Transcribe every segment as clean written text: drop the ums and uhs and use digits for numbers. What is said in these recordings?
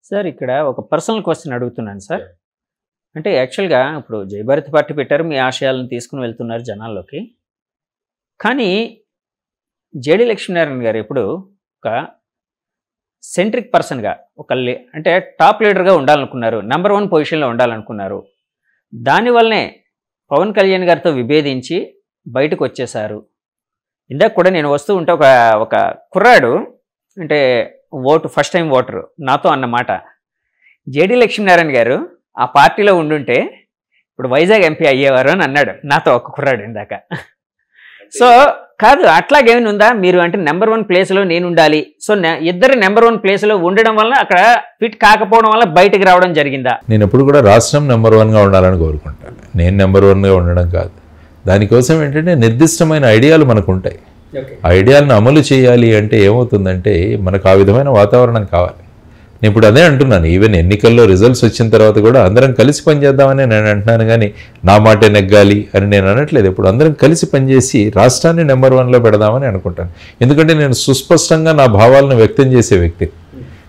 Sir ఇక్కడ ఒక personal question అడుగుతున్నాను సార్. అంటే యాక్చువల్‌గా ఇప్పుడు జయభారతి పార్టీ పెట్టారు. మీ ఆశయాలను తీసుకొని వెళ్తున్నారు జనాల్లోకి. కానీ జేడీ లక్ష్మీనారాయణ గారు ఎప్పుడు ఒక సెంట్రిక్ పర్సన్‌గా అంటే టాప్ లీడర్‌గా ఉండాలనుకున్నారు. నంబర్ 1 పొజిషన్‌లో ఉండాలనుకున్నారు. దానివల్లనే పవన్ కళ్యాణ్ గారితో విభేదించి బయటకు వచ్చేశారు. ఇందాక కూడా నేను వస్తూ ఉంటే ఒక కుర్రాడు అంటే ఫస్ట్ టైం ఓటరు నాతో అన్నమాట, జేడీ లక్ష్మీనారాయణ గారు ఆ పార్టీలో ఉండుంటే ఇప్పుడు వైజాగ్ ఎంపీ అయ్యేవారు అని అన్నాడు నాతో ఒక కుర్రాడు ఇందాక. సో కాదు, అట్లాగేమైనా ఉందా? మీరు అంటే నెంబర్ 1 ప్లేస్లో నేను ఉండాలి, సో ఇద్దరు నెంబర్ 1 ప్లేస్లో ఉండడం వల్ల అక్కడ ఫిట్ కాకపోవడం వల్ల బయటకు రావడం జరిగిందా? నేను ఎప్పుడు కూడా రాష్ట్రం నెంబర్ 1గా ఉండాలని కోరుకుంటాను. నేను నెంబర్ 1గా ఉండడం కాదు. దానికోసం ఏంటంటే నిర్దిష్టమైన ఐడియాలు మనకు ఉంటాయి. ఆ ఐడియాలను అమలు చేయాలి అంటే ఏమవుతుందంటే మనకు ఆ విధమైన వాతావరణం కావాలి. నేను ఇప్పుడు అదే అంటున్నాను. ఈవెన్ ఎన్నికల్లో రిజల్ట్స్ వచ్చిన తర్వాత కూడా అందరం కలిసి పనిచేద్దామని నేను అంటున్నాను, కానీ నా మాటే నెగ్గాలి అని నేను అనట్లేదు. ఇప్పుడు అందరం కలిసి పనిచేసి రాష్ట్రాన్ని నెంబర్ 1లో పెడదామని అనుకుంటాను. ఎందుకంటే నేను సుస్పష్టంగా నా భావాలను వ్యక్తం చేసే వ్యక్తి.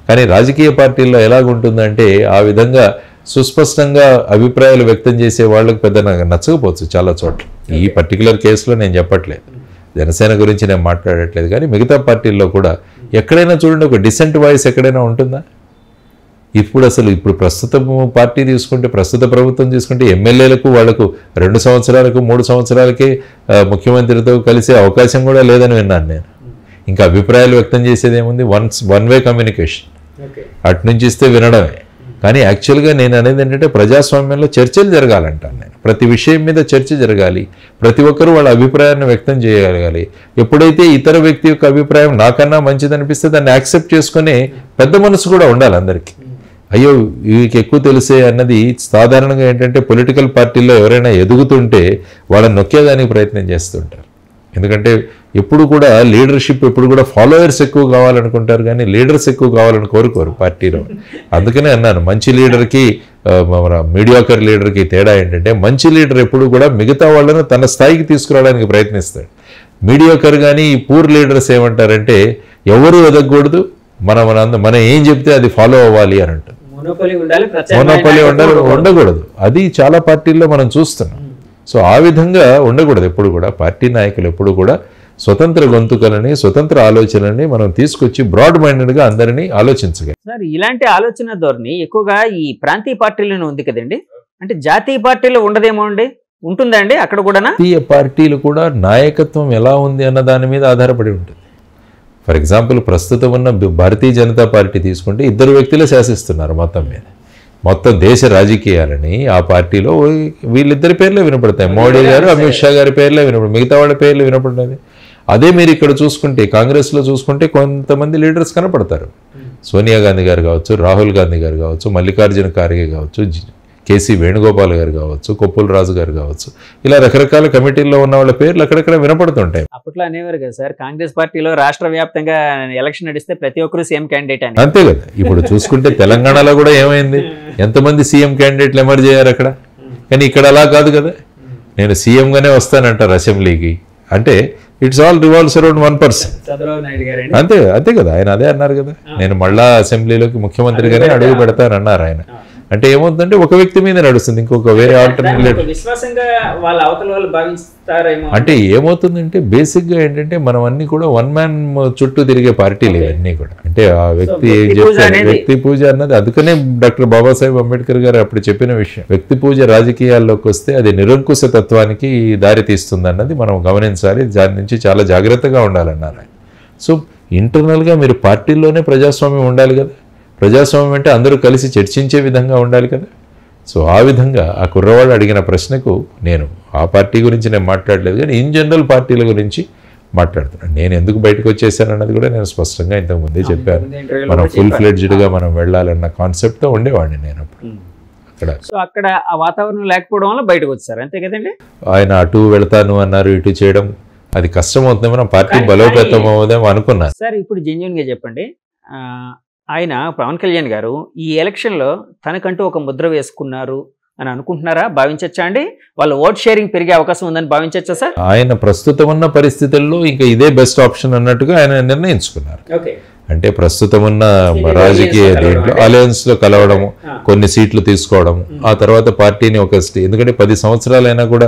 కానీ రాజకీయ పార్టీల్లో ఎలాగుంటుందంటే ఆ విధంగా సుస్పష్టంగా అభిప్రాయాలు వ్యక్తం చేసే వాళ్ళకి పెద్ద నచ్చకపోవచ్చు చాలా చోట్ల. ఈ పర్టికులర్ కేసులో నేను చెప్పట్లేదు, జనసేన గురించి నేను మాట్లాడట్లేదు. కానీ మిగతా పార్టీల్లో కూడా ఎక్కడైనా చూడండి, ఒక డిసెంట్ వాయిస్ ఎక్కడైనా ఉంటుందా? ఇప్పుడు ప్రస్తుత పార్టీ తీసుకుంటే, ప్రస్తుత ప్రభుత్వం తీసుకుంటే ఎమ్మెల్యేలకు వాళ్లకు 2 సంవత్సరాలకు 3 సంవత్సరాలకే ముఖ్యమంత్రితో కలిసే అవకాశం కూడా లేదని విన్నాను నేను. ఇంకా అభిప్రాయాలు వ్యక్తం చేసేది ఏముంది? వన్ వే కమ్యూనికేషన్, అటునుంచి ఇస్తే వినడమే. కానీ యాక్చువల్గా నేను అనేది ఏంటంటే ప్రజాస్వామ్యంలో చర్చలు జరగాలంటాను నేను. ప్రతి విషయం మీద చర్చ జరగాలి, ప్రతి ఒక్కరూ వాళ్ళ అభిప్రాయాన్ని వ్యక్తం చేయగలగాలి. ఎప్పుడైతే ఇతర వ్యక్తి యొక్క అభిప్రాయం నాకన్నా మంచిదనిపిస్తే దాన్ని యాక్సెప్ట్ చేసుకునే పెద్ద మనసు కూడా ఉండాలి అందరికీ. అయ్యో వీరికి ఎక్కువ తెలిసే అన్నది సాధారణంగా ఏంటంటే పొలిటికల్ పార్టీల్లో ఎవరైనా ఎదుగుతుంటే వాళ్ళని నొక్కేదానికి ప్రయత్నం చేస్తుంటారు. ఎందుకంటే ఎప్పుడు కూడా లీడర్షిప్ ఎప్పుడు కూడా ఫాలోవర్స్ ఎక్కువ కావాలనుకుంటారు, కానీ లీడర్స్ ఎక్కువ కావాలని కోరుకోరు పార్టీలో. అందుకనే అన్నాను, మంచి లీడర్కి మీడియాకర్ లీడర్కి తేడా ఏంటంటే మంచి లీడర్ ఎప్పుడు కూడా మిగతా వాళ్ళను తన స్థాయికి తీసుకురావడానికి ప్రయత్నిస్తాడు. మీడియాకర్ కానీ ఈ పూర్ లీడర్స్ ఏమంటారంటే ఎవరు ఎదగకూడదు, మనం ఏం చెప్తే అది ఫాలో అవ్వాలి అని అంటారు. మోనోపలి ఉండకూడదు. అది చాలా పార్టీల్లో మనం చూస్తున్నాం. సో ఆ విధంగా ఉండకూడదు. ఎప్పుడు కూడా పార్టీ నాయకులు ఎప్పుడు కూడా స్వతంత్ర గొంతుకలని, స్వతంత్ర ఆలోచనని మనం తీసుకొచ్చి బ్రాడ్ మైండెడ్గా అందరినీ ఆలోచించగలం. సార్ ఇలాంటి ఆలోచన ధోరణి ఎక్కువగా ఈ ప్రాంతీయ పార్టీలోనే ఉంది కదండి. అంటే జాతీయ పార్టీలో ఉండదేమో అండి, ఉంటుందా అండి అక్కడ కూడా? జాతీయ పార్టీలు కూడా నాయకత్వం ఎలా ఉంది అన్న దాని మీద ఆధారపడి ఉంటుంది. ఫర్ ఎగ్జాంపుల్ ప్రస్తుతం ఉన్న భారతీయ జనతా పార్టీ తీసుకుంటే 2 వ్యక్తులే శాసిస్తున్నారు మొత్తం దేశ రాజకీయాలని. ఆ పార్టీలో వీళ్ళిద్దరి పేర్లే వినపడతాయి, మోడీ గారు అమిత్ షా గారి పేర్లే వినపడతాయి, మిగతా వాళ్ళ పేర్లు వినపడలేదు. అదే మీరు ఇక్కడ చూసుకుంటే కాంగ్రెస్లో చూసుకుంటే కొంతమంది లీడర్స్ కనపడతారు. సోనియా గాంధీ గారు కావచ్చు, రాహుల్ గాంధీ గారు కావచ్చు, మల్లికార్జున ఖార్గే కావచ్చు, కేసీ వేణుగోపాల్ గారు కావచ్చు, కొప్పుల రాజు గారు కావచ్చు, ఇలా రకరకాల కమిటీల్లో ఉన్న వాళ్ళ పేర్లు అక్కడక్కడ వినపడుతుంటాయి. అప్పట్లో అనేవారు కదా సార్, కాంగ్రెస్ పార్టీలో రాష్ట్ర వ్యాప్తంగా ఎలక్షన్ నడిస్తే ప్రతి ఒక్కరు సీఎం క్యాండిడేట్ అని. అంతే కదా. ఇప్పుడు చూసుకుంటే తెలంగాణలో కూడా ఏమైంది, ఎంతమంది సీఎం క్యాండిడేట్లు ఎమర్జ్ అయ్యారు అక్కడ. కానీ ఇక్కడ అలా కాదు కదా, నేను సీఎంగానే వస్తానంటారు అసెంబ్లీకి. అంటే it's all revolves around 1 person. అంతే కదా, ఆయన అదే అన్నారు కదా, నేను మళ్ళా అసెంబ్లీలోకి ముఖ్యమంత్రిగానే అడుగు పెడతానన్నారు ఆయన. అంటే ఏమవుతుందంటే ఒక వ్యక్తి మీద నడుస్తుంది, ఇంకొక వేరే ఆల్టర్నేటివ్ అంటే ఏమవుతుందంటే బేసిక్గా ఏంటంటే మనం అన్ని కూడా 1 మ్యాన్ చుట్టూ తిరిగే పార్టీలు ఇవన్నీ కూడా. అంటే ఆ వ్యక్తి ఏం చెప్తారు, వ్యక్తి పూజ అన్నది. అందుకనే డాక్టర్ బాబాసాహెబ్ అంబేద్కర్ గారు అప్పుడు చెప్పిన విషయం, వ్యక్తి పూజ రాజకీయాల్లోకి వస్తే అది నిరంకుశ తత్వానికి దారి తీస్తుంది అన్నది మనం గమనించాలి. దాని నుంచి చాలా జాగ్రత్తగా ఉండాలన్నారు ఆయన. సో ఇంటర్నల్గా మీరు పార్టీల్లోనే ప్రజాస్వామ్యం ఉండాలి కదా. ప్రజాస్వామ్యం అంటే అందరూ కలిసి చర్చించే విధంగా ఉండాలి కదా. సో ఆ విధంగా ఆ కుర్రవాడు అడిగిన ప్రశ్నకు నేను ఆ పార్టీ గురించి నేను మాట్లాడలేదు, కానీ ఇన్ జనరల్ పార్టీల గురించి మాట్లాడుతున్నాను. నేను ఎందుకు బయటకు వచ్చేసాను అన్నది కూడా నేను స్పష్టంగా ఇంతకుముందే చెప్పాను. మనం ఫుల్ ఫ్లెడ్జ్డ్గా మనం వెళ్ళాలన్న కాన్సెప్ట్తో ఉండేవాడిని నేను అప్పుడు అక్కడ. సో అక్కడ ఆ వాతావరణం లేకపోవడం వల్ల బయటకు వచ్చారు, అంతే కదండి. ఆయన అటు వెళ్తాను అన్నారు, ఇటు చేయడం అది కష్టం అవుతుంది, మనం పార్టీ బలోపేతం అవుదేమో అనుకున్నాను. సార్ ఇప్పుడు జెన్యూన్గా చెప్పండి, ఆయన పవన్ కళ్యాణ్ గారు ఈ ఎలక్షన్లో తనకంటూ ఒక ముద్ర వేసుకున్నారు అని అనుకుంటున్నారా, భావించచ్చా అండి? వాళ్ళ ఓట్ షేరింగ్ పెరిగే అవకాశం ఉందని భావించచ్చా సార్? ఆయన ప్రస్తుతం ఉన్న పరిస్థితుల్లో ఇంకా ఇదే బెస్ట్ ఆప్షన్ అన్నట్టుగా ఆయన నిర్ణయించుకున్నారు. అంటే ప్రస్తుతం ఉన్న రాజకీయ దీంట్లో అలయన్స్లో కలవడము, కొన్ని సీట్లు తీసుకోవడం, ఆ తర్వాత పార్టీని ఒక ఎందుకంటే 10 సంవత్సరాలైనా కూడా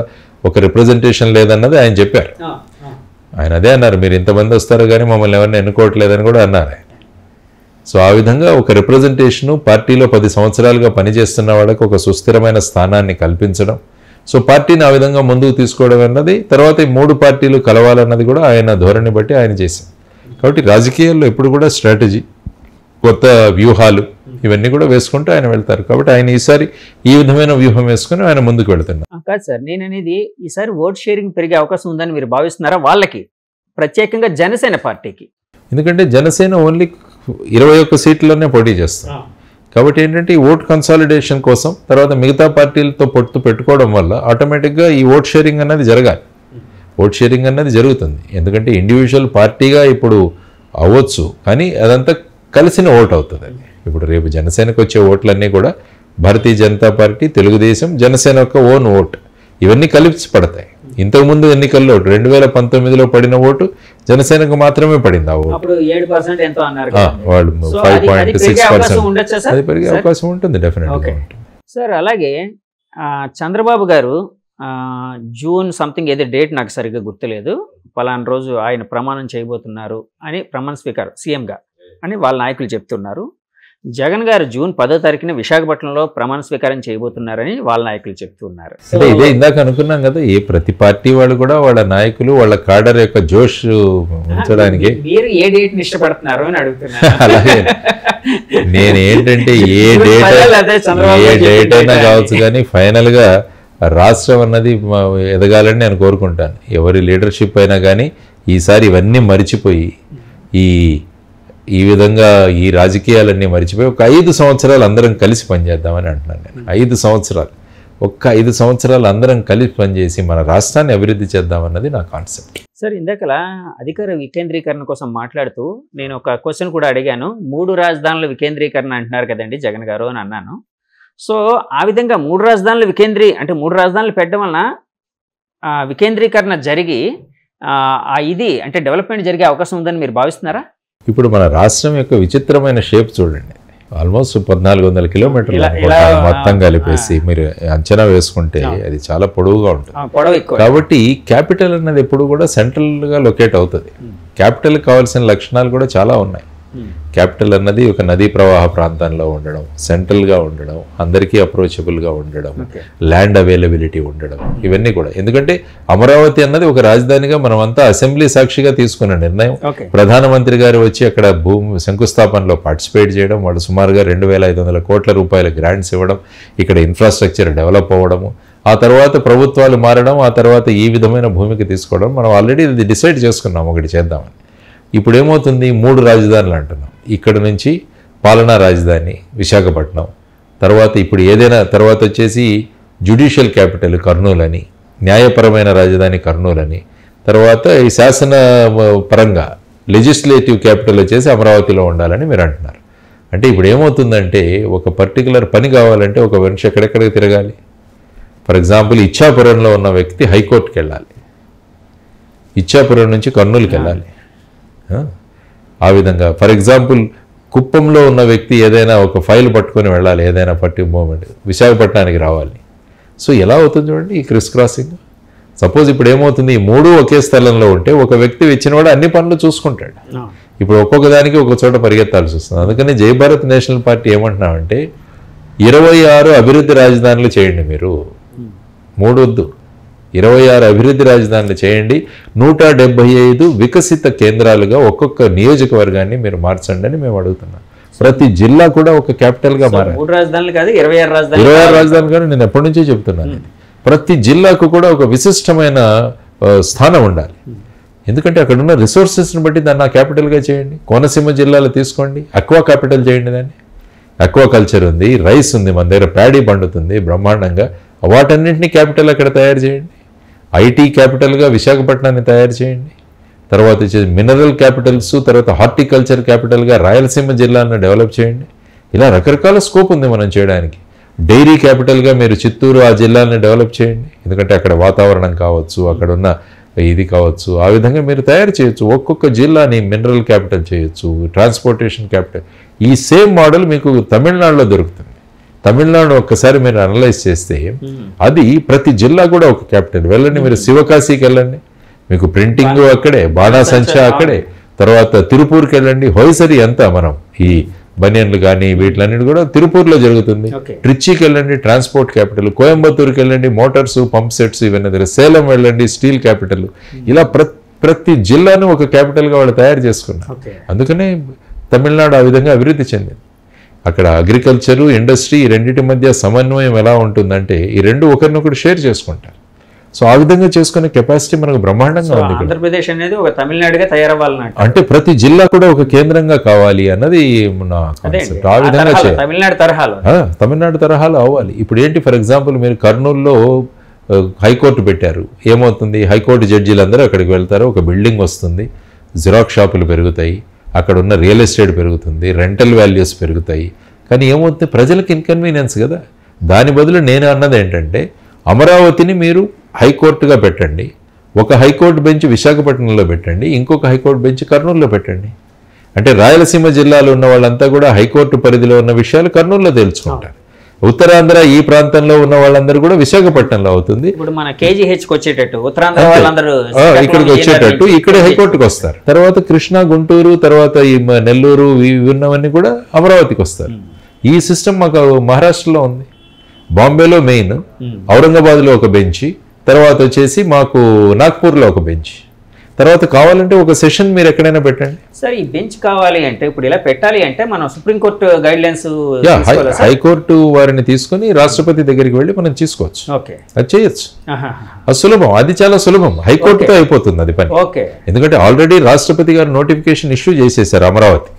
ఒక రిప్రజెంటేషన్ లేదన్నది ఆయన చెప్పారు. ఆయన అదే అన్నారు, మీరు ఇంతమంది వస్తారు కానీ మమ్మల్ని ఎవరిని ఎన్నుకోవట్లేదని కూడా అన్నారు ఆయన. సో ఆ విధంగా ఒక రిప్రజెంటేషను పార్టీలో 10 సంవత్సరాలుగా పనిచేస్తున్న వాళ్ళకి ఒక సుస్థిరమైన స్థానాన్ని కల్పించడం, సో పార్టీని ఆ విధంగా ముందుకు తీసుకోవడం అన్నది, తర్వాత ఈ 3 పార్టీలు కలవాలన్నది కూడా ఆయన ధోరణి బట్టి ఆయన చేశారు. కాబట్టి రాజకీయాల్లో ఎప్పుడు కూడా స్ట్రాటజీ, కొత్త వ్యూహాలు ఇవన్నీ కూడా వేసుకుంటూ ఆయన వెళ్తారు. కాబట్టి ఆయన ఈసారి ఈ విధమైన వ్యూహం వేసుకుని ఆయన ముందుకు వెళ్తున్నారు. కాదు సార్, నేను అనేది ఈసారి ఓట్ షేరింగ్ పెరిగే అవకాశం ఉందని మీరు భావిస్తున్నారా? వాళ్ళకి ప్రత్యేకంగా జనసేన పార్టీకి? ఎందుకంటే జనసేన ఓన్లీ 21 సీట్లలోనే పోటీ చేస్తారు. కాబట్టి ఏంటంటే ఈ ఓట్ కన్సాలిడేషన్ కోసం తర్వాత మిగతా పార్టీలతో పొత్తు పెట్టుకోవడం వల్ల ఆటోమేటిక్గా ఈ ఓట్ షేరింగ్ అన్నది జరగాలి. ఓట్ షేరింగ్ అన్నది జరుగుతుంది. ఎందుకంటే ఇండివిజువల్ పార్టీగా ఇప్పుడు అవ్వచ్చు, కానీ అదంతా కలిసిన ఓట్ అవుతుంది. అది ఇప్పుడు రేపు జనసేనకు వచ్చే ఓట్లన్నీ కూడా భారతీయ జనతా పార్టీ, తెలుగుదేశం, జనసేన యొక్క ఓన్ ఓట్, ఇవన్నీ కలిసి పడతాయి. ఇంతకుముందు ఎన్నికల్లో 2019లో పడిన ఓటు జనసేనకు మాత్రమే పడింది. ఆ ఓటు వాళ్ళు 5.6% అది పెరిగే అవకాశం ఉంటుంది డెఫినెట్గా. సార్ అలాగే చంద్రబాబు గారు జూన్ సంథింగ్ ఏదో డేట్ నాకు సరిగ్గా గుర్తులేదు, పలానా రోజు ఆయన ప్రమాణం చేయబోతున్నారు అని, ప్రమాణ స్వీకారం సీఎంగా అని వాళ్ళ నాయకులు చెప్తున్నారు. జగన్ గారు జూన్ 10వ తారీఖున విశాఖపట్నంలో ప్రమాణ స్వీకారం చేయబోతున్నారని వాళ్ళ నాయకులు చెప్తున్నారు. అంటే ఇదే ఇందాక అనుకున్నాం కదా, ఏ ప్రతి పార్టీ వాళ్ళు కూడా వాళ్ళ నాయకులు వాళ్ళ కాడర్ యొక్క జోష్ ఉంచడానికి మీరు ఏ డేట్ ని ఇష్టపడుతున్నారు అని అడుగుతున్నారు. అలాగే నేనేంటంటే ఏ డేట్ అయినా కావచ్చు, కానీ ఫైనల్ గా రాష్ట్రం అన్నది ఎదగాలని నేను కోరుకుంటాను. ఎవరి లీడర్షిప్ అయినా కానీ ఈసారి ఇవన్నీ మరిచిపోయి ఈ విధంగా ఈ రాజకీయాలన్నీ మరిచిపోయి ఒక 5 సంవత్సరాలు అందరం కలిసి పనిచేద్దామని అంటున్నాను నేను. 5 సంవత్సరాలు, ఒక్క 5 సంవత్సరాలు అందరం కలిసి పనిచేసి మన రాష్ట్రాన్ని అభివృద్ధి చేద్దామన్నది నా కాన్సెప్ట్. సార్ ఇందాకలా అధికార వికేంద్రీకరణ కోసం మాట్లాడుతూ నేను ఒక క్వశ్చన్ కూడా అడిగాను. 3 రాజధానుల వికేంద్రీకరణ అంటున్నారు కదండి జగన్ గారు అని అన్నాను. సో ఆ విధంగా 3 రాజధానులు అంటే 3 రాజధానులు పెట్టడం వలన వికేంద్రీకరణ జరిగి ఇది అంటే డెవలప్మెంట్ జరిగే అవకాశం ఉందని మీరు భావిస్తున్నారా? ఇప్పుడు మన రాష్ట్రం యొక్క విచిత్రమైన షేప్ చూడండి. ఆల్మోస్ట్ 1400 కిలోమీటర్లు మొత్తం కలిపేసి మీరు అంచనా వేసుకుంటే అది చాలా పొడవుగా ఉంటుంది. కాబట్టి క్యాపిటల్ అన్నది ఎప్పుడు కూడా సెంట్రల్గా లొకేట్ అవుతుంది. క్యాపిటల్ కావాల్సిన లక్షణాలు కూడా చాలా ఉన్నాయి. క్యాపిటల్ అన్నది ఒక నదీ ప్రవాహ ప్రాంతంలో ఉండడం, సెంట్రల్గా ఉండడం, అందరికీ అప్రోచబుల్గా ఉండడం, ల్యాండ్ అవైలబిలిటీ ఉండడం, ఇవన్నీ కూడా. ఎందుకంటే అమరావతి అన్నది ఒక రాజధానిగా మనమంతా అసెంబ్లీ సాక్షిగా తీసుకున్న నిర్ణయం. ప్రధానమంత్రి గారు వచ్చి అక్కడ శంకుస్థాపనలో పార్టిసిపేట్ చేయడం, వాళ్ళు సుమారుగా 2500 కోట్ల రూపాయల గ్రాంట్స్ ఇవ్వడం, ఇక్కడ ఇన్ఫ్రాస్ట్రక్చర్ డెవలప్ అవ్వడము, ఆ తర్వాత ప్రభుత్వాలు మారడం, ఆ తర్వాత ఈ విధమైన భూమికి తీసుకోవడం, మనం ఆల్రెడీ ఇది డిసైడ్ చేసుకున్నాం ఒకటి చేద్దామని. ఇప్పుడు ఏమవుతుంది, 3 రాజధానులు అంటున్నాం. ఇక్కడ నుంచి పాలనా రాజధాని విశాఖపట్నం, తర్వాత ఇప్పుడు ఏదైనా తర్వాత వచ్చేసి జ్యుడిషియల్ క్యాపిటల్ కర్నూలు అని, న్యాయపరమైన రాజధాని కర్నూలు అని, తర్వాత ఈ శాసన పరంగా లెజిస్లేటివ్ క్యాపిటల్ వచ్చేసి అమరావతిలో ఉండాలని మీరు అంటున్నారు. అంటే ఇప్పుడు ఏమవుతుందంటే ఒక పర్టికులర్ పని కావాలంటే ఒక మనిషి ఎక్కడెక్కడికి తిరగాలి. ఫర్ ఎగ్జాంపుల్ ఇచ్చాపురంలో ఉన్న వ్యక్తి హైకోర్టుకి వెళ్ళాలి, ఇచ్చాపురం నుంచి కర్నూలుకి వెళ్ళాలి. ఆ విధంగా ఫర్ ఎగ్జాంపుల్ కుప్పంలో ఉన్న వ్యక్తి ఏదైనా ఒక ఫైల్ పట్టుకొని వెళ్ళాలి, ఏదైనా మూమెంట్ విశాఖపట్నానికి రావాలి. సో ఎలా అవుతుంది చూడండి ఈ క్రిస్ క్రాసింగ్. సపోజ్ ఇప్పుడు ఏమవుతుంది, ఈ 3 ఒకే స్థలంలో ఉంటే ఒక వ్యక్తి వచ్చినవాడు అన్ని పనులు చూసుకుంటాడు. ఇప్పుడు ఒక్కొక్క దానికి ఒక చోట పరిగెత్తాల్సి వస్తుంది. అందుకని జై భారత్ నేషనల్ పార్టీ ఏమంటున్నామంటే 26 అభివృద్ధి రాజధానులు చేయండి, మీరు 3 వద్దు, 26 అభివృద్ధి రాజధానులు చేయండి, 175 వికసిత కేంద్రాలుగా ఒక్కొక్క నియోజకవర్గాన్ని మీరు మార్చండి అని మేము అడుగుతున్నాం. ప్రతి జిల్లా కూడా ఒక క్యాపిటల్గా మారాలి. 3 రాజధానులు కాదు 26 రాజధానులు కానీ నేను ఎప్పటి నుంచో చెప్తున్నాను. ప్రతి జిల్లాకు కూడా ఒక విశిష్టమైన స్థానం ఉండాలి. ఎందుకంటే అక్కడ ఉన్న రిసోర్సెస్ని బట్టి దాన్ని ఆ క్యాపిటల్గా చేయండి. కోనసీమ జిల్లాలో తీసుకోండి, అక్వా క్యాపిటల్ చేయండి దాన్ని. అక్వా కల్చర్ ఉంది, రైస్ ఉంది, మన దగ్గర ప్యాడీ పండుతుంది బ్రహ్మాండంగా. వాటన్నింటినీ క్యాపిటల్ అక్కడ తయారు చేయండి. ఐటీ క్యాపిటల్గా విశాఖపట్నాన్ని తయారు చేయండి. తర్వాత వచ్చేసి మినరల్ క్యాపిటల్స్, తర్వాత హార్టికల్చర్ క్యాపిటల్గా రాయలసీమ జిల్లాను డెవలప్ చేయండి. ఇలా రకరకాల స్కోప్ ఉంది మనం చేయడానికి. డైరీ క్యాపిటల్గా మీరు చిత్తూరు ఆ జిల్లాని డెవలప్ చేయండి. ఎందుకంటే అక్కడ వాతావరణం కావచ్చు, అక్కడ ఉన్న ఇది కావచ్చు. ఆ విధంగా మీరు తయారు చేయొచ్చు. ఒక్కొక్క జిల్లాని మినరల్ క్యాపిటల్ చేయొచ్చు, ట్రాన్స్పోర్టేషన్ క్యాపిటల్. ఈ సేమ్ మోడల్ మీకు తమిళనాడులో దొరుకుతుంది. తమిళనాడు ఒక్కసారి మీరు అనలైజ్ చేస్తే అది ప్రతి జిల్లా కూడా ఒక క్యాపిటల్. వెళ్ళండి మీరు శివకాశీకి వెళ్ళండి, మీకు ప్రింటింగ్ అక్కడే, బాణాసంచా అక్కడే. తర్వాత తిరుపూర్కి వెళ్ళండి, హోయిసరి అంతా మనం ఈ బనియన్లు కానీ వీటిలన్నిటి కూడా తిరుపూర్లో జరుగుతుంది. ట్రిచ్చికి వెళ్ళండి, ట్రాన్స్పోర్ట్ క్యాపిటల్. కోయంబత్తూరుకి వెళ్ళండి, మోటార్స్, పంప్ సెట్స్ ఇవన్నీ దగ్గర. సేలం వెళ్ళండి, స్టీల్ క్యాపిటల్. ఇలా ప్రతి జిల్లాను ఒక క్యాపిటల్గా వాళ్ళు తయారు చేసుకున్నారు. అందుకనే తమిళనాడు ఆ విధంగా అభివృద్ధి చెందింది. అక్కడ అగ్రికల్చరు, ఇండస్ట్రీ ఈ రెండింటి మధ్య సమన్వయం ఎలా ఉంటుందంటే ఈ రెండు ఒకరినొకరు షేర్ చేసుకుంటారు. సో ఆ విధంగా చేసుకునే కెపాసిటీ మనకు బ్రహ్మాండంగా ఉంది. ఆంధ్రప్రదేశ్ అనేది ఒక తమిళనాడుగా తయారవ్వాలన్నట్టు, అంటే ప్రతి జిల్లా కూడా ఒక కేంద్రంగా కావాలి అన్నది నా కాన్సెప్ట్. ఆ విధంగా చేయాలి, తమిళనాడు తరహాలో అవ్వాలి. ఇప్పుడు ఏంటి, ఫర్ ఎగ్జాంపుల్ మీరు కర్నూలులో హైకోర్టు పెట్టారు, ఏమవుతుంది, హైకోర్టు జడ్జీలందరూ అక్కడికి వెళ్తారు, ఒక బిల్డింగ్ వస్తుంది, జిరాక్స్ షాపులు పెరుగుతాయి, అక్కడ ఉన్న రియల్ ఎస్టేట్ పెరుగుతుంది, రెంటల్ వాల్యూస్ పెరుగుతాయి. కానీ ఏమవుతుంది, ప్రజలకు ఇన్కన్వీనియన్స్ కదా. దాని బదులు నేను అన్నది ఏంటంటే అమరావతిని మీరు హైకోర్టుగా పెట్టండి, ఒక హైకోర్టు బెంచ్ విశాఖపట్నంలో పెట్టండి, ఇంకొక హైకోర్టు బెంచ్ కర్నూలులో పెట్టండి. అంటే రాయలసీమ జిల్లాలో ఉన్న వాళ్ళంతా కూడా హైకోర్టు పరిధిలో ఉన్న విషయాలు కర్నూలులో తెలుసుకుంటారు. ఉత్తరాంధ్ర ఈ ప్రాంతంలో ఉన్న వాళ్ళందరూ కూడా విశాఖపట్నంలో అవుతుంది. ఇప్పుడు మన కేజీహెచ్కి వచ్చేటట్టు ఉత్తరాంధ్ర వాళ్ళందరూ ఇక్కడికి వచ్చేటట్టు ఇక్కడే హైకోర్టుకి వస్తారు. తర్వాత కృష్ణా, గుంటూరు, తర్వాత ఈ నెల్లూరు ఉన్నవన్నీ కూడా అమరావతికి వస్తారు. ఈ సిస్టమ్ మాకు మహారాష్ట్రలో ఉంది. బాంబేలో మెయిన్, ఔరంగాబాద్లో ఒక బెంచ్, తర్వాత వచ్చేసి మాకు నాగ్పూర్లో ఒక బెంచ్. తర్వాత కావాలంటే ఒక సెషన్ మీరు ఎక్కడైనా పెట్టండి. సార్ ఈ బెంచ్ కావాలి అంటే ఇప్పుడు ఇలా పెట్టాలి అంటే మనం సుప్రీంకోర్టు గైడ్ లైన్స్, హైకోర్టు వారిని తీసుకుని రాష్ట్రపతి దగ్గరికి వెళ్ళి మనం తీసుకోవచ్చు. అది చేయొచ్చు, అది సులభం, అది చాలా సులభం. హైకోర్టుతో అయిపోతుంది అది పని. ఎందుకంటే ఆల్రెడీ రాష్ట్రపతి గారు నోటిఫికేషన్ ఇష్యూ చేసేసారు అమరావతి.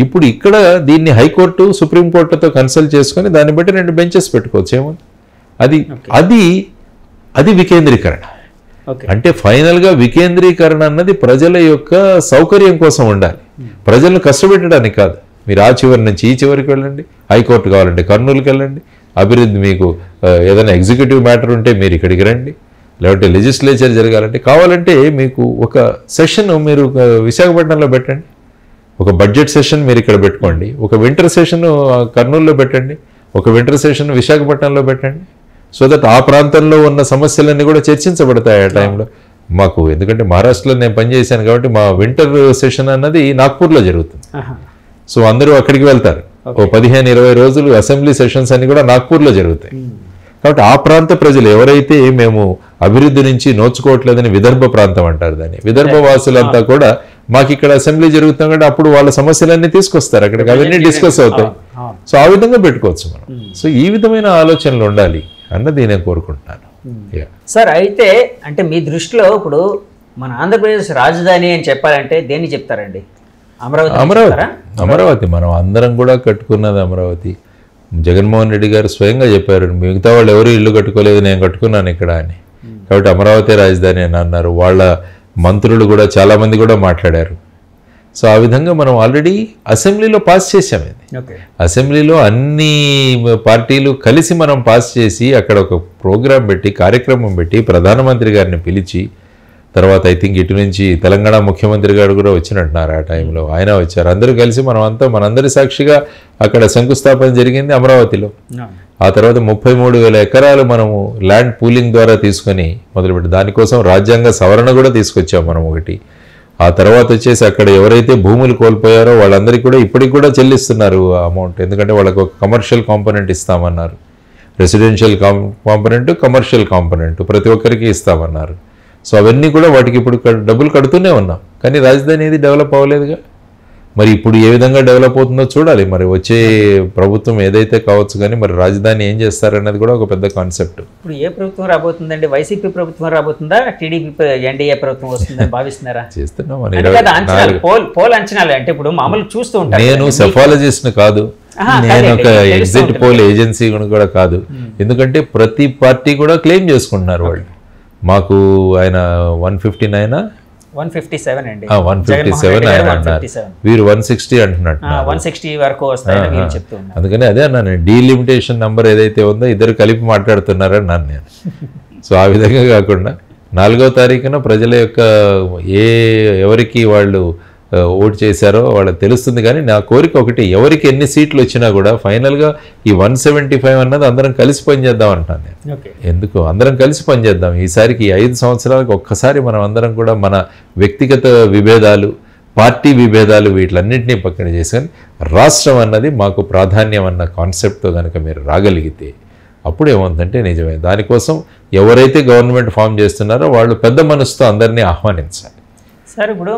ఇప్పుడు ఇక్కడ దీన్ని హైకోర్టు సుప్రీంకోర్టుతో కన్సల్ట్ చేసుకుని దాన్ని బట్టి 2 బెంచెస్ పెట్టుకోవచ్చు. ఏముంది, అది వికేంద్రీకరణ. అంటే ఫైనల్గా వికేంద్రీకరణ అన్నది ప్రజల యొక్క సౌకర్యం కోసం ఉండాలి, ప్రజలను కష్టపెట్టడానికి కాదు. మీరు ఆ చివరి నుంచి ఈ చివరికి వెళ్ళండి, హైకోర్టు కావాలంటే కర్నూలుకి వెళ్ళండి, అభివృద్ధి మీకు ఏదైనా ఎగ్జిక్యూటివ్ మ్యాటర్ ఉంటే మీరు ఇక్కడికి రండి, లేకపోతే లెజిస్లేచర్ జరగాలంటే కావాలంటే మీకు ఒక సెషన్ మీరు విశాఖపట్నంలో పెట్టండి, ఒక బడ్జెట్ సెషన్ మీరు ఇక్కడ పెట్టుకోండి, ఒక వింటర్ సెషన్ కర్నూలులో పెట్టండి, ఒక వింటర్ సెషన్ విశాఖపట్నంలో పెట్టండి. సో దట్ ఆ ప్రాంతంలో ఉన్న సమస్యలన్నీ కూడా చర్చించబడతాయి ఆ టైంలో మాకు. ఎందుకంటే మహారాష్ట్రలో నేను పనిచేశాను కాబట్టి మా వింటర్ సెషన్ అన్నది నాగ్పూర్లో జరుగుతుంది. సో అందరూ అక్కడికి వెళ్తారు. ఓ 15-20 రోజులు అసెంబ్లీ సెషన్స్ అన్ని కూడా నాగ్పూర్లో జరుగుతాయి. కాబట్టి ఆ ప్రాంత ప్రజలు ఎవరైతే మేము అభివృద్ధి నుంచి నోచుకోవట్లేదని విదర్భ ప్రాంతం అంటారు దాన్ని, విదర్భ వాసులంతా కూడా మాకు ఇక్కడ అసెంబ్లీ జరుగుతాం కాబట్టి అప్పుడు వాళ్ళ సమస్యలన్నీ తీసుకొస్తారు అక్కడికి, అవన్నీ డిస్కస్ అవుతాయి. సో ఆ విధంగా పెట్టుకోవచ్చు మనం. సో ఈ విధమైన ఆలోచనలు ఉండాలి అన్నది నేను కోరుకుంటున్నాను. సార్ అయితే అంటే మీ దృష్టిలో ఇప్పుడు మన ఆంధ్రప్రదేశ్ రాజధాని అని చెప్పాలంటే దేన్ని చెప్తారండి? అమరావతి మనం అందరం కూడా కట్టుకున్నది అమరావతి. జగన్మోహన్ రెడ్డి గారు స్వయంగా చెప్పారు, మిగతా వాళ్ళు ఎవరు ఇల్లు కట్టుకోలేదు, నేను కట్టుకున్నాను ఇక్కడ అని. కాబట్టి అమరావతి రాజధాని అని అన్నారు. వాళ్ళ మంత్రులు కూడా చాలామంది కూడా మాట్లాడారు. సో ఆ విధంగా మనం ఆల్రెడీ అసెంబ్లీలో పాస్ చేసాం. ఇది అసెంబ్లీలో అన్ని పార్టీలు కలిసి మనం పాస్ చేసి అక్కడ ఒక ప్రోగ్రాం పెట్టి, కార్యక్రమం పెట్టి, ప్రధానమంత్రి గారిని పిలిచి, తర్వాత ఐ థింక్ ఇటు నుంచి తెలంగాణ ముఖ్యమంత్రి గారు కూడా వచ్చినట్టున్నారు ఆ టైంలో, ఆయన వచ్చారు. అందరూ కలిసి మనం అంతా మనందరి సాక్షిగా అక్కడ శంకుస్థాపన జరిగింది అమరావతిలో. ఆ తర్వాత 33,000 ఎకరాలు మనము ల్యాండ్ పూలింగ్ ద్వారా తీసుకొని మొదలుపెట్టి దానికోసం రాజ్యాంగ సవరణ కూడా తీసుకొచ్చాం మనం ఒకటి. ఆ తర్వాత వచ్చేసి అక్కడ ఎవరైతే భూములు కోల్పోయారో వాళ్ళందరికీ కూడా ఇప్పటికి కూడా చెల్లిస్తున్నారు అమౌంట్. ఎందుకంటే వాళ్ళకు ఒక కమర్షియల్ కాంపోనెంట్ ఇస్తామన్నారు, రెసిడెన్షియల్ కాంపోనెంట్, కమర్షియల్ కాంపోనెంట్ ప్రతి ఒక్కరికి ఇస్తామన్నారు. సో అవన్నీ కూడా వాటికి ఇప్పుడు డబ్బులు కడుతూనే ఉన్నాం. కానీ రాజధాని ఏది డెవలప్ అవ్వలేదుగా. మరి ఇప్పుడు ఏ విధంగా డెవలప్ అవుతుందో చూడాలి. మరి వచ్చే ప్రభుత్వం ఏదైతే కావచ్చు, కానీ మరి రాజధాని ఏం చేస్తారన్నది కూడా ఒక పెద్ద కాన్సెప్ట్. ఇప్పుడు ఏ ప్రభుత్వం రాబోతుందండి? వైసీపీ ప్రభుత్వం రాబోతుందా, టీడీపీ ఎన్డీఏ ప్రభుత్వం వస్తుందని భావిస్తున్నారా? చేస్తున్నాం పోల్ అంచనాలు అంటే ఇప్పుడు మామూలు చూస్తూ ఉంటారు. నేను సెఫాలజిస్ట్ కాదు, నేను ఒక ఎగ్జిట్ పోల్ ఏజెన్సీ కూడా కాదు. ఎందుకంటే ప్రతి పార్టీ కూడా క్లెయిమ్ చేసుకుంటున్నారు వాళ్ళు. మాకు ఆయన 159 157 అండి, 157 ఆయన అన్నారు, వీరు 160 అంటున్నట్టు, 160 వరకు వస్తాయని చెప్తున్నారు. అందుకని అదే అన్నాను, డీలిమిటేషన్ నెంబర్ ఏదైతే ఉందో ఇద్దరు కలిపి మాట్లాడుతున్నారని అన్నాను నేను. సో ఆ విధంగా కాకుండా 4వ తారీఖున ప్రజల యొక్క ఎవరికి వాళ్ళు ఓటు చేశారో వాళ్ళకి తెలుస్తుంది. కానీ నా కోరిక ఒకటి, ఎవరికి ఎన్ని సీట్లు వచ్చినా కూడా ఫైనల్గా ఈ 175 అన్నది అందరం కలిసి పనిచేద్దాం అంటాను నేను. ఎందుకు అందరం కలిసి పనిచేద్దాం ఈసారికి 5 సంవత్సరాలకు ఒక్కసారి మనం అందరం కూడా మన వ్యక్తిగత విభేదాలు, పార్టీ విభేదాలు వీటిలన్నింటినీ పక్కన చేసుకొని రాష్ట్రం అన్నది మాకు ప్రాధాన్యం అన్న కాన్సెప్ట్తో కనుక మీరు రాగలిగితే అప్పుడు ఏమవుతుందంటే నిజమే. దానికోసం ఎవరైతే గవర్నమెంట్ ఫామ్ చేస్తున్నారో వాళ్ళు పెద్ద మనసుతో అందరినీ ఆహ్వానించాలి. సార్ ఇప్పుడు